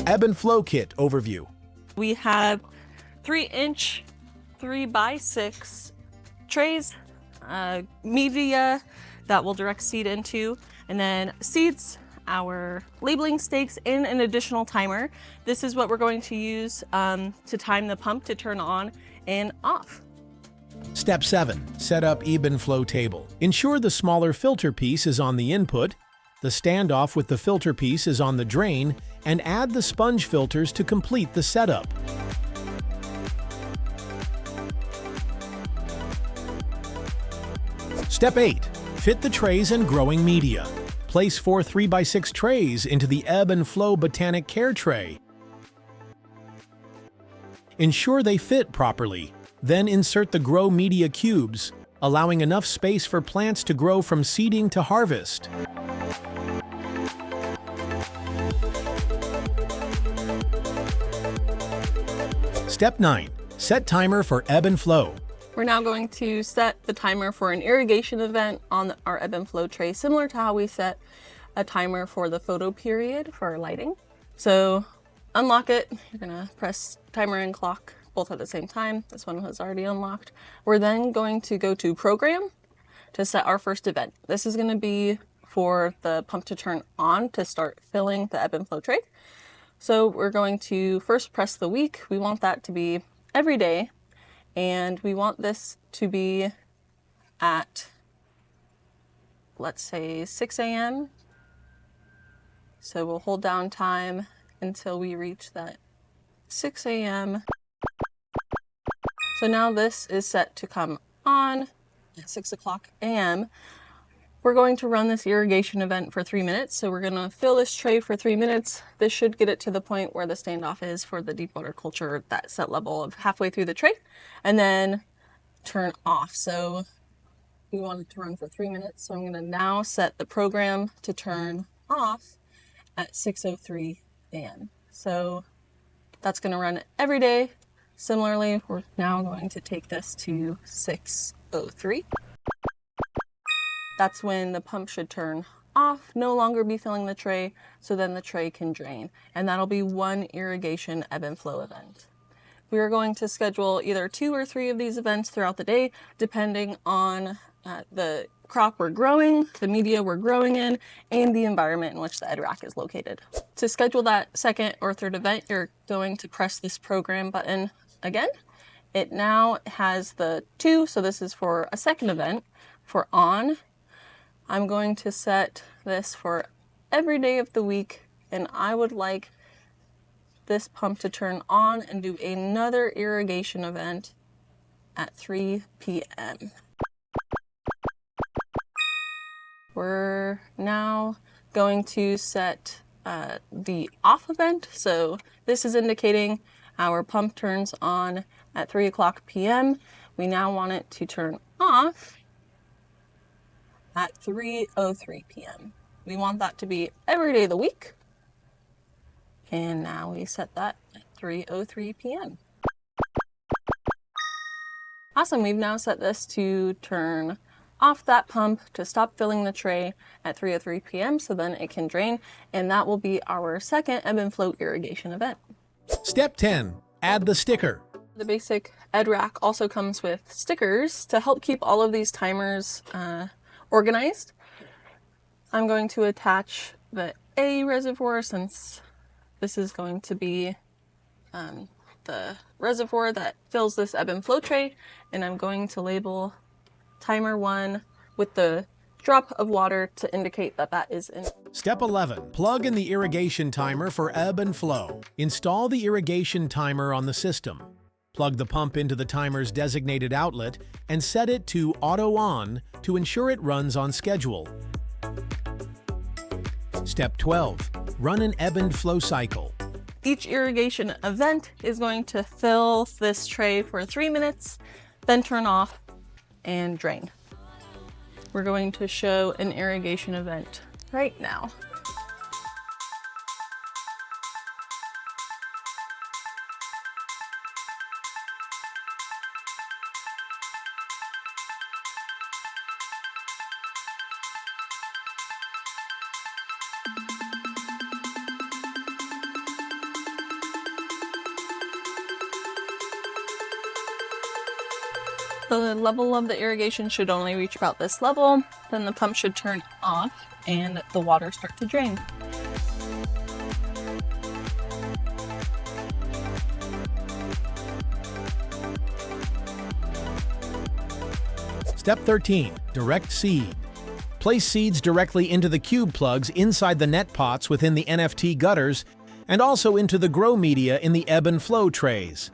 Ebb and Flow Kit overview. We have 3-inch 3x6 trays, media that will direct seed into, and then seeds, our labeling stakes, and an additional timer. This is what we're going to use to time the pump to turn on and off. Step 7. Set up ebb and flow table. Ensure the smaller filter piece is on the input, the standoff with the filter piece is on the drain, and add the sponge filters to complete the setup. Step 8. Fit the trays and growing media. Place 4 3x6 trays into the Ebb and Flow Botanic Care tray. Ensure they fit properly. Then insert the grow media cubes, allowing enough space for plants to grow from seeding to harvest. Step 9. Set timer for ebb and flow. We're now going to set the timer for an irrigation event on our ebb and flow tray, similar to how we set a timer for the photo period for our lighting. So unlock it, you're gonna press timer and clock both at the same time. This one was already unlocked. We're then going to go to program to set our first event. This is gonna be for the pump to turn on to start filling the ebb and flow tray. So we're going to first press the week. We want that to be every day. And we want this to be at, let's say, 6 a.m. So we'll hold down time until we reach that 6 a.m. So now this is set to come on at 6 o'clock a.m. We're going to run this irrigation event for 3 minutes. So we're gonna fill this tray for 3 minutes. This should get it to the point where the standoff is for the deep water culture, that set level of halfway through the tray, and then turn off. So we want it to run for 3 minutes. So I'm gonna now set the program to turn off at 6:03 a.m. So that's gonna run every day. Similarly, we're now going to take this to 6:03. That's when the pump should turn off, no longer be filling the tray, so then the tray can drain. And that'll be one irrigation ebb and flow event. We are going to schedule either 2 or 3 of these events throughout the day, depending on the crop we're growing, the media we're growing in, and the environment in which the EdRack is located. To schedule that second or third event, you're going to press this program button again. It now has the 2, so this is for a second event. For on, I'm going to set this for every day of the week, and I would like this pump to turn on and do another irrigation event at 3 p.m. We're now going to set the off event. So this is indicating our pump turns on at 3 o'clock p.m. We now want it to turn off at 3:03 p.m. We want that to be every day of the week. And now we set that at 3:03 p.m. Awesome, we've now set this to turn off that pump to stop filling the tray at 3:03 p.m. so then it can drain, and that will be our second ebb and flow irrigation event. Step 10. Add the sticker. The basic EdRack also comes with stickers to help keep all of these timers organized. I'm going to attach the A reservoir, since this is going to be the reservoir that fills this ebb and flow tray, and I'm going to label timer 1 with the drop of water to indicate that that is in. Step 11. Plug in the irrigation timer for ebb and flow. Install the irrigation timer on the system. Plug the pump into the timer's designated outlet and set it to auto on to ensure it runs on schedule. Step 12. Run an ebb and flow cycle. Each irrigation event is going to fill this tray for 3 minutes, then turn off and drain. We're going to show an irrigation event right now. The level of the irrigation should only reach about this level, then the pump should turn off and the water start to drain. Step 13. Direct seed. Place seeds directly into the cube plugs inside the net pots within the NFT gutters and also into the grow media in the ebb and flow trays.